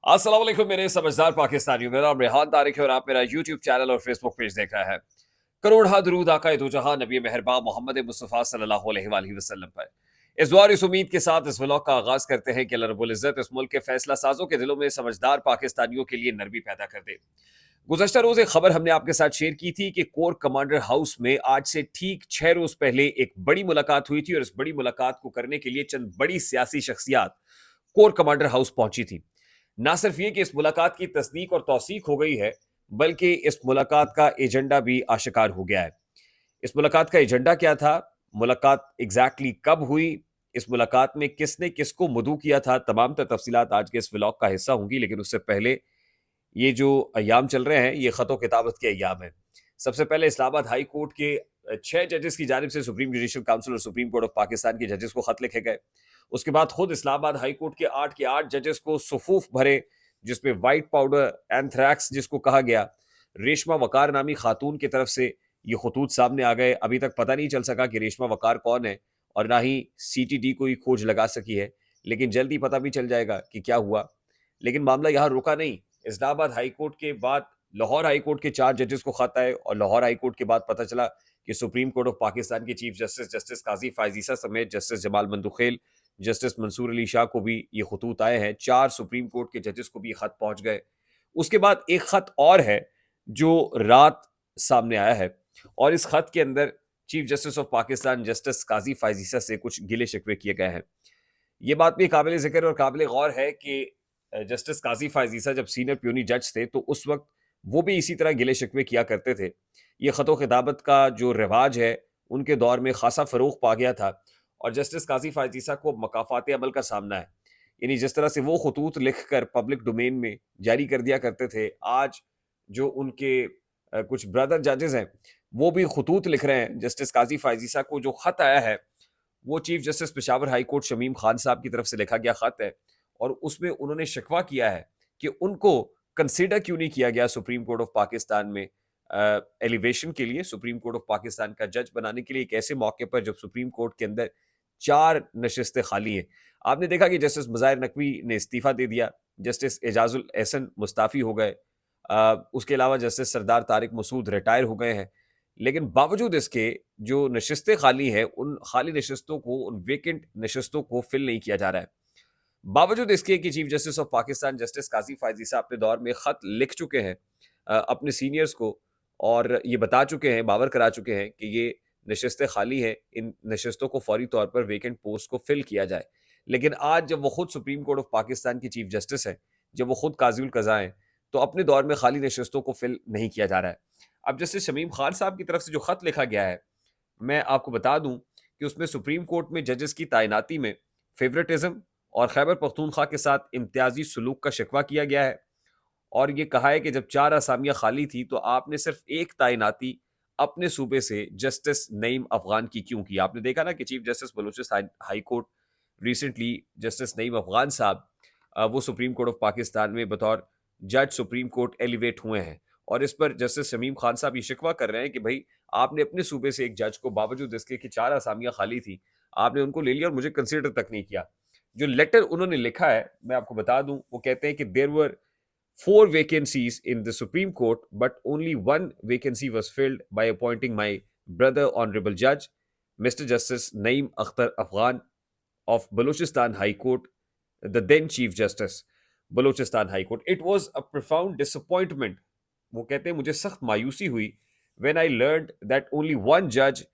अस्सलाम वालेकुम मेरे समझदार पाकिस्तानियों। मेरा नाम रेहान तारिक है और आप मेरा यूट्यूब चैनल और फेसबुक पेज देख रहे हैं। करोड़ा दरूद आका दो जहां नबी मेहरबान मोहम्मद मुस्तफ़ा सल्लल्लाहु अलैहि वसल्लम पर। इस दुआ और इस उम्मीद के साथ इस व्लॉग का आगाज करते हैं कि अल्लाह रब्बुल इज्जत इस मुल्क के फैसला साजों के दिलों में समझदार पाकिस्तानियों के लिए नरमी पैदा कर दे। गुज़श्ता रोज एक खबर हमने आपके साथ शेयर की थी कि कोर कमांडर हाउस में आज से ठीक 6 रोज पहले एक बड़ी मुलाकात हुई थी और इस बड़ी मुलाकात को करने के लिए चंद बड़ी सियासी शख्सियात कोर कमांडर हाउस पहुंची थी। ना सिर्फ ये कि इस मुलाकात की तस्दीक और तौसीक हो गई है, बल्कि इस मुलाकात का एजेंडा भी आशिकार हो गया है। इस मुलाकात का एजेंडा क्या था? मुलाकात एग्जैक्टली कब हुई? इस मुलाकात में किसने किसको मदऊ किया था? तमाम तर तफसीलात आज के इस व्लॉग का हिस्सा होंगी, लेकिन उससे पहले ये जो अय्याम चल रहे हैं, ये ख़त किताबत के अय्याम हैं। सबसे पहले इस्लामाबाद हाई कोर्ट के 6 जजेस की जानिब से सुप्रीम जुडिशल काउंसिल और सुप्रीम कोर्ट ऑफ पाकिस्तान के जजेस को खत लिखे गए। उसके बाद खुद इस्लामाबाद हाई कोर्ट के 8 जजेस को सुफूफ भरे, जिसमें व्हाइट पाउडर एंथ्रैक्स जिसको कहा गया, रेशमा वकार नामी खातून की तरफ से ये खतूत सामने आ गए। अभी तक पता नहीं चल सका कि रेशमा वकार कौन है और ना ही सीटीडी कोई खोज लगा सकी है, लेकिन जल्द ही पता भी चल जाएगा कि क्या हुआ। लेकिन मामला यहाँ रुका नहीं। इस्लामाबाद हाई कोर्ट के बाद लाहौर हाई कोर्ट के 4 जजेस को खत आए और लाहौर हाई कोर्ट के बाद पता चला कि सुप्रीम कोर्ट ऑफ पाकिस्तान के चीफ जस्टिस जस्टिस काजी फायजीसा समेत जस्टिस जमाल मंदुखेल, जस्टिस मंसूर अली शाह को भी ये खतूत आए हैं। 4 सुप्रीम कोर्ट के जजेस को भी ये खत पहुंच गए। उसके बाद एक खत और है जो रात सामने आया है, और इस खत के अंदर chief justice of Pakistan justice काजी फायजीसा से कुछ गिले शिकवे किए गए हैं। ये बात भी काबिल जिक्र और काबिल गौर है कि जस्टिस काजी फायजीसा जब सीनियर प्यूनी जज थे तो उस वक्त वो भी इसी तरह गिले शिकवे किया करते थे। ये ख़तो खिताबत का जो रिवाज है उनके दौर में खासा फ़रोग़ पा गया था, और जस्टिस काजी फायजीसा को मकाफ़ात अमल का सामना है। यानी जिस तरह से वो खतूत लिख कर पब्लिक डोमेन में जारी कर दिया करते थे, आज जो उनके कुछ ब्रदर जजेस हैं वो भी खतूत लिख रहे हैं। जस्टिस काजी फायजीसा को जो ख़त आया है वो chief justice Peshawar high court Shamim Khan साहब की तरफ से लिखा गया खत है, और उसमें उन्होंने शिकवा किया है कि उनको कंसिडर क्यों नहीं किया गया सुप्रीम कोर्ट ऑफ पाकिस्तान में एलिवेशन के लिए, सुप्रीम कोर्ट ऑफ पाकिस्तान का जज बनाने के लिए, एक ऐसे मौके पर जब सुप्रीम कोर्ट के अंदर 4 नशिस्तें खाली हैं। आपने देखा कि जस्टिस मुजाहिर नकवी ने इस्तीफा दे दिया, जस्टिस एजाजुल एहसन मुस्ताफी हो गए, उसके अलावा जस्टिस सरदार तारिक मसूद रिटायर हो गए हैं। लेकिन बावजूद इसके जो नशिस्तें खाली हैं, उन खाली नशिस्तों को, उन वेकेंट नशिस्तों को फिल नहीं किया जा रहा है। बावजूद इसके कि chief justice of Pakistan justice काजी फायजीसा अपने दौर में खत लिख चुके हैं अपने सीनियर्स को, और ये बता चुके हैं, बावर करा चुके हैं कि ये नशिस्तें खाली हैं, इन नशिस्तों को फौरी तौर पर वेकेंट पोस्ट को फिल किया जाए। लेकिन आज जब वो खुद सुप्रीम कोर्ट ऑफ पाकिस्तान की चीफ जस्टिस हैं, जब वो खुद काज़ीउल क़ज़ा हैं, तो अपने दौर में खाली नशिस्तों को फिल नहीं किया जा रहा है। अब जस्टिस शमीम खान साहब की तरफ से जो खत लिखा गया है, मैं आपको बता दूं कि उसमें सुप्रीम कोर्ट में जजेस की तैनाती में फेवरेटिज्म और खैबर पख्तूनख्वा के साथ इम्तियाजी सलूक का शिकवा किया गया है, और ये कहा है कि जब 4 असामियां खाली थी तो आपने सिर्फ एक तैनाती अपने सूबे से जस्टिस नईम अफगान की क्यों की? आपने देखा ना कि chief justice Balochistan high court recently justice Naeem Afghan साहब वो सुप्रीम कोर्ट ऑफ पाकिस्तान में बतौर जज सुप्रीम कोर्ट एलिवेट हुए हैं, और इस पर जस्टिस शमीम खान साहब ये शिकवा कर रहे हैं कि भाई आपने अपने सूबे से एक जज को, बावजूद इसके कि 4 असामियां खाली थी, आपने उनको ले लिया और मुझे कंसिडर तक नहीं किया। जो लेटर उन्होंने लिखा है मैं आपको बता दूं, वो कहते हैं कि there were 4 vacancies in the Supreme Court, but only one vacancy was filled by appointing my brother, Honorable Judge, Mr. Justice Naeem Akhtar Afghan of Balochistan High Court, the then Chief Justice, Balochistan High Court. It was a profound disappointment. वो कहते हैं मुझे सख्त मायूसी हुई when I learned that only one judge,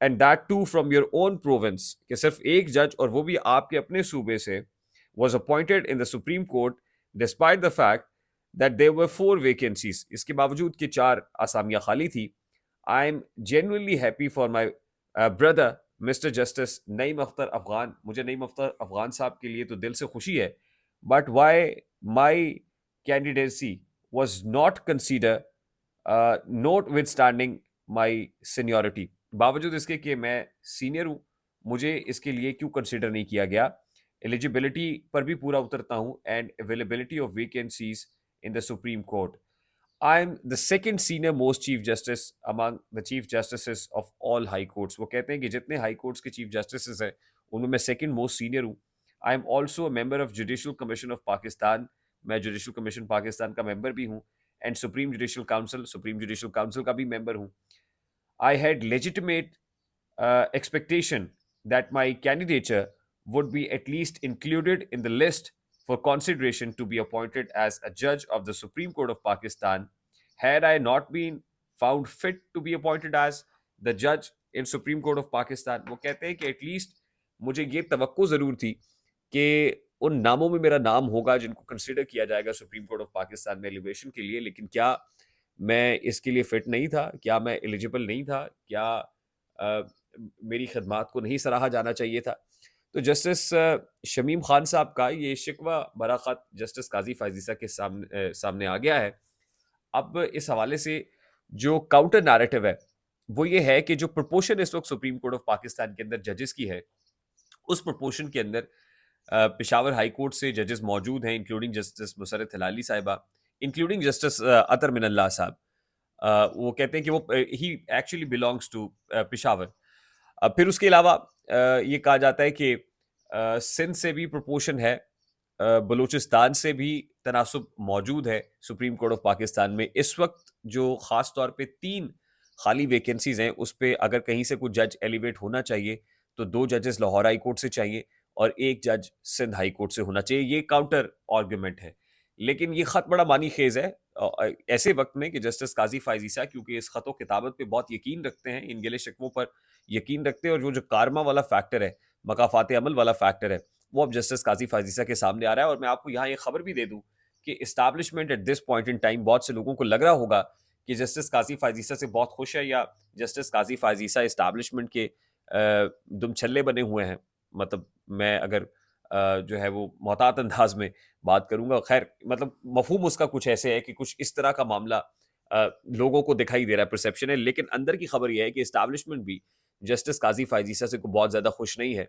and that too from your own province, कि सिर्फ एक जज और वो भी आपके अपने सूबे से, was appointed in the Supreme Court despite the fact that there were 4 vacancies. इसके बावजूद कि 4 असामियां खाली थी. I am genuinely happy for my brother Mr. Justice Naeem Akhtar Afghan. मुझे नईम अख्तर अफगान साहब के लिए तो दिल से खुशी है, but why my candidacy was not considered, notwithstanding my seniority. बावजूद इसके कि मैं सीनियर हूँ, मुझे इसके लिए क्यों कंसिडर नहीं किया गया? एलिजिबिलिटी पर भी पूरा उतरता हूँ, and availability of vacancies in the Supreme Court. I am the second senior most Chief Justice among the Chief Justices of all High Courts. वो कहते हैं कि जितने High Courts के Chief Justices हैं, उनमें मैं second most senior हूँ. I am also a member of Judicial Commission of Pakistan, मैं जुडिशल कमीशन पाकिस्तान का मेंबर भी हूँ एंड सुप्रीम जुडिशल काउंसिल का भी मेंबर हूँ. I had legitimate expectation that my candidature would be at least included in the list for consideration to be appointed as a judge of the Supreme Court of Pakistan had I not been found fit to be appointed as the judge in Supreme Court of Pakistan. वो कहते हैं कि at least मुझे ये तवक्को ज़रूर थी कि उन नामों में मेरा नाम होगा जिनको कंसिडर किया जाएगा सुप्रीम कोर्ट ऑफ पाकिस्तान में एलिवेशन के लिए. लेकिन क्या मैं इसके लिए फिट नहीं था? क्या मैं एलिजिबल नहीं था? क्या अ, मेरी खिदमात को नहीं सराहा जाना चाहिए था? तो जस्टिस शमीम खान साहब का ये शिकवा भरा खत जस्टिस काजी फायजीसा के सामने आ गया है. अब इस हवाले से जो काउंटर नैरेटिव है वो ये है कि जो प्रोपोर्शन इस वक्त सुप्रीम कोर्ट ऑफ पाकिस्तान के अंदर जजेस की है, उस प्रोपोर्शन के अंदर पेशावर हाई कोर्ट से जजेस मौजूद हैं, इंक्लूडिंग जस्टिस मुसरत हिलाली साहिबा, इंक्लूडिंग जस्टिस अतर मिनल्ला साहब. वो कहते हैं कि वो ही एक्चुअली बिलोंग्स टू पेशावर. फिर उसके अलावा ये कहा जाता है कि सिंध से भी प्रोपोर्शन है, बलूचिस्तान से भी तनासुब मौजूद है सुप्रीम कोर्ट ऑफ पाकिस्तान में. इस वक्त जो ख़ास तौर पे 3 खाली वैकेंसीज़ हैं, उस पे अगर कहीं से कोई जज एलिवेट होना चाहिए, तो 2 जजेस लाहौर हाई कोर्ट से चाहिए और 1 जज सिंध हाई कोर्ट से होना चाहिए. ये काउंटर आर्गुमेंट है. लेकिन ये ख़त बड़ा मानी खेज़ है ऐसे वक्त में कि जस्टिस काजी फायजीसा क्योंकि इस ख़त व किताबत पे बहुत यकीन रखते हैं, इन गिले शिकवों पर यकीन रखते हैं और वो जो कारमा वाला फैक्टर है, मकाफ़ात अमल वाला फैक्टर है, वो अब जस्टिस काजी फायजीसा के सामने आ रहा है. और मैं आपको यहाँ ये खबर भी दे दूँ कि establishment at this point in time बहुत से लोगों को लग रहा होगा कि जस्टिस काजी फायजीसा से बहुत खुश है या जस्टिस काजी फायजीसा एस्टैब्लिशमेंट के दुम छल्ले बने हुए हैं. मतलब मैं अगर जो है वो मोहतात अंदाज में बात करूंगा, खैर मतलब मफहूम उसका कुछ ऐसे है कि कुछ इस तरह का मामला लोगों को दिखाई दे रहा है, परसेप्शन है. लेकिन अंदर की खबर यह है कि एस्टैब्लिशमेंट भी जस्टिस काजी फायजीसा से बहुत ज़्यादा खुश नहीं है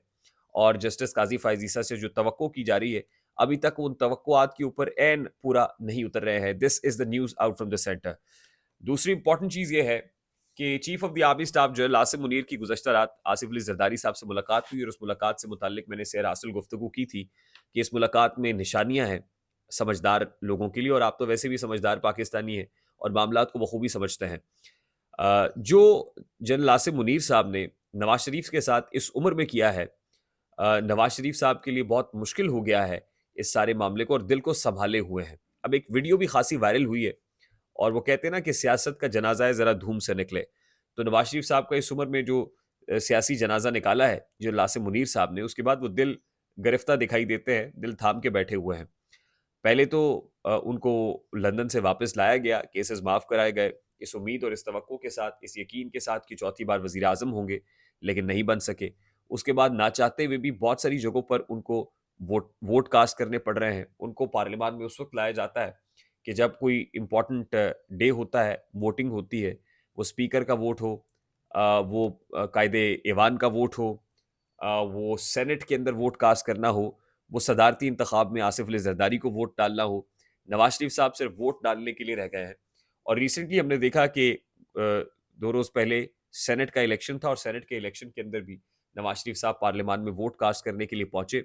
और जस्टिस काजी फायजीसा से जो तवक्को की जा रही है, अभी तक उन तवक्कुआत के ऊपर ऐन पूरा नहीं उतर रहे हैं. This is the news out from the centre. दूसरी इंपॉर्टेंट चीज़ ये है कि chief of the army staff general Asim Munir की गुज़श्ता रात आसिफ अली जरदारी साहब से मुलाकात हुई और उस मुलाकात से मुताल्लिक मैंने सैर हासिल गुफ्तगू की थी कि इस मुलाकात में निशानियां हैं समझदार लोगों के लिए, और आप तो वैसे भी समझदार पाकिस्तानी हैं और मामलात को बखूबी समझते हैं. जो जनरल आसिम मुनीर साहब ने नवाज शरीफ के साथ इस उम्र में किया है, नवाज शरीफ साहब के लिए बहुत मुश्किल हो गया है इस सारे मामले को और दिल को संभाले हुए हैं. अब एक वीडियो भी खासी वायरल हुई है और वो कहते हैं ना कि सियासत का जनाजा है ज़रा धूम से निकले. तो नवाज शरीफ साहब का इस उम्र में जो सियासी जनाजा निकाला है जो लासिम मुनीर साहब ने, उसके बाद वो दिल गिरफ्तार दिखाई देते हैं, दिल थाम के बैठे हुए हैं. पहले तो उनको लंदन से वापस लाया गया, केसेस माफ़ कराए गए इस उम्मीद और इस तवक्को के साथ, इस यकीन के साथ कि चौथी बार वज़ीर आज़म होंगे, लेकिन नहीं बन सके. उसके बाद ना चाहते हुए भी बहुत सारी जगहों पर उनको वोट कास्ट करने पड़ रहे हैं. उनको पार्लियामान में उस वक्त लाया जाता है कि जब कोई इम्पोर्टेंट डे होता है, वोटिंग होती है, वो स्पीकर का वोट हो, वो कायदे ईवान का वोट हो, वो सेनेट के अंदर वोट कास्ट करना हो, वो सदारती इंतखाब में आसिफ अली जरदारी को वोट डालना हो. नवाज शरीफ साहब सिर्फ वोट डालने के लिए रह गए हैं. और रिसेंटली हमने देखा कि 2 रोज़ पहले सेनेट का इलेक्शन था और सेनेट के इलेक्शन के अंदर भी नवाज शरीफ साहब पार्लियामान में वोट कास्ट करने के लिए पहुंचे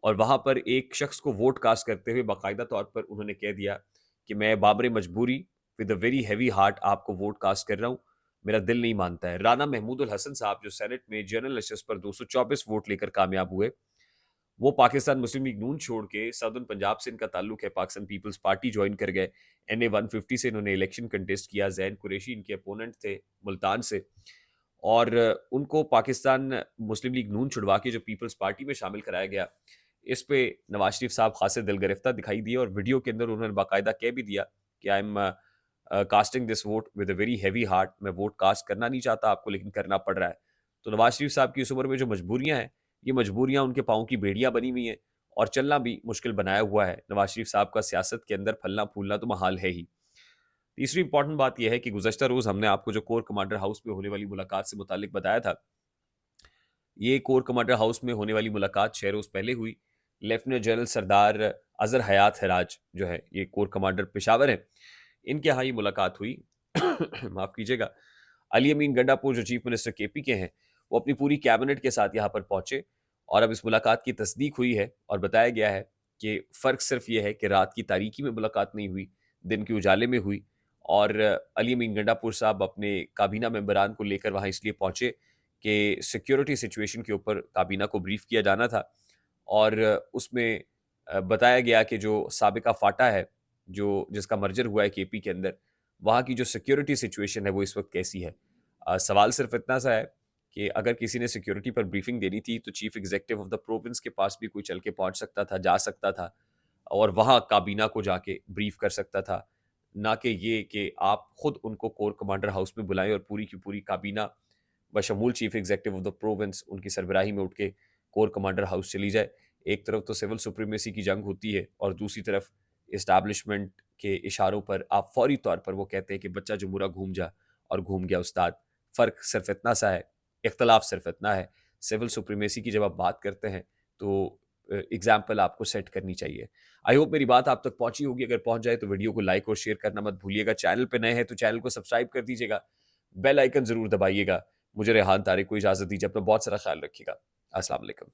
और वहां पर एक शख्स को वोट कास्ट करते हुए बाकायदा तौर पर उन्होंने कह दिया कि मैं बाबरे मजबूरी with a very heavy heart आपको वोट कास्ट कर रहा हूं, मेरा दिल नहीं मानता है. राना महमूद उल हसन साहब जो सेनेट में जनरल नशस्त पर 224 वोट लेकर कामयाब हुए, वो पाकिस्तान मुस्लिम लीग नून छोड़ के साउदर्न पंजाब से इनका ताल्लुक है, पाकिस्तान पीपल्स पार्टी ज्वाइन कर गए. NA 150 से इन्होंने इलेक्शन कंटेस्ट किया. जैन कुरैशी इनके अपोनेंट थे मुल्तान से और उनको पाकिस्तान मुस्लिम लीग नून छुड़वा के जो पीपल्स पार्टी में शामिल कराया गया. इस पे नवाज शरीफ साहब खासे दिल गिरफ्तार दिखाई दिए और वीडियो के अंदर उन्होंने बाकायदा कह भी दिया कि I am casting this vote with a very heavy heart. मैं वोट कास्ट करना नहीं चाहता आपको, लेकिन करना पड़ रहा है. तो नवाज शरीफ साहब की इस उम्र में जो मजबूरियां हैं, ये मजबूरियां उनके पाँव की बेड़ियां बनी हुई हैं और चलना भी मुश्किल बनाया हुआ है. नवाज शरीफ साहब का सियासत के अंदर फलना फूलना तो महाल है ही. तीसरी इंपॉर्टेंट बात यह है कि गुज़श्ता रोज़ हमने आपको जो कोर कमांडर हाउस में होने वाली मुलाकात से मुतालिक बताया था, ये कोर कमांडर हाउस में होने वाली मुलाकात 6 रोज़ पहले हुई. लेफ्टिनेंट जनरल सरदार अजहर हयात हराज जो है, ये कोर कमांडर पेशावर हैं, इनके यहाँ ये मुलाकात हुई. माफ़ कीजिएगा. अली अमीन गंडापुर जो चीफ मिनिस्टर KP के हैं, वो अपनी पूरी कैबिनेट के साथ यहाँ पर पहुंचे और अब इस मुलाकात की तस्दीक हुई है और बताया गया है कि फ़र्क सिर्फ ये है कि रात की तारीकी में मुलाकात नहीं हुई, दिन के उजाले में हुई। और अली अमीन गंडापुर साहब अपने काबीना मेंबरान को लेकर वहाँ इसलिए पहुँचे कि सिक्योरिटी सिचुएशन के ऊपर काबीना को ब्रीफ किया जाना था। और उसमें बताया गया कि जो साबिका फाटा है, जो जिसका मर्जर हुआ है केपी के अंदर, वहाँ की जो सिक्योरिटी सिचुएशन है वो इस वक़्त कैसी है? सवाल सिर्फ इतना सा है कि अगर किसी ने सिक्योरिटी पर ब्रीफिंग देनी थी तो chief executive of the province के पास भी कोई चल के पहुँच सकता था, जा सकता था और वहाँ काबीना को जाके ब्रीफ कर सकता था। ना कि ये कि आप खुद उनको कोर कमांडर हाउस में बुलाएँ और पूरी की पूरी काबीना बशमूल chief executive of the province उनकी सरबराही में उठ के कोर कमांडर हाउस चली जाए। एक तरफ तो सिविल सुप्रीमेसी की जंग होती है और दूसरी तरफ एस्टैब्लिशमेंट के इशारों पर आप फौरी तौर पर वो कहते हैं कि बच्चा जो मुरा घूम जा और घूम गया उस्ताद। फ़र्क सिर्फ इतना सा है, इख्तलाफ सिर्फ इतना है। सिविल सुप्रीमेसी की जब आप बात करते हैं तो एग्ज़ाम्पल आपको सेट करनी चाहिए। आई होप मेरी बात आप तक पहुँची होगी। अगर पहुँच जाए तो वीडियो को लाइक और शेयर करना मत भूलिएगा। चैनल पे नए हैं तो चैनल को सब्सक्राइब कर दीजिएगा। बेल आइकन ज़रूर दबाइएगा। मुझे रेहान तारिक को इजाज़त दीजिए। अपना बहुत सारा ख्याल रखिएगा। अस्सलाम वालेकुम।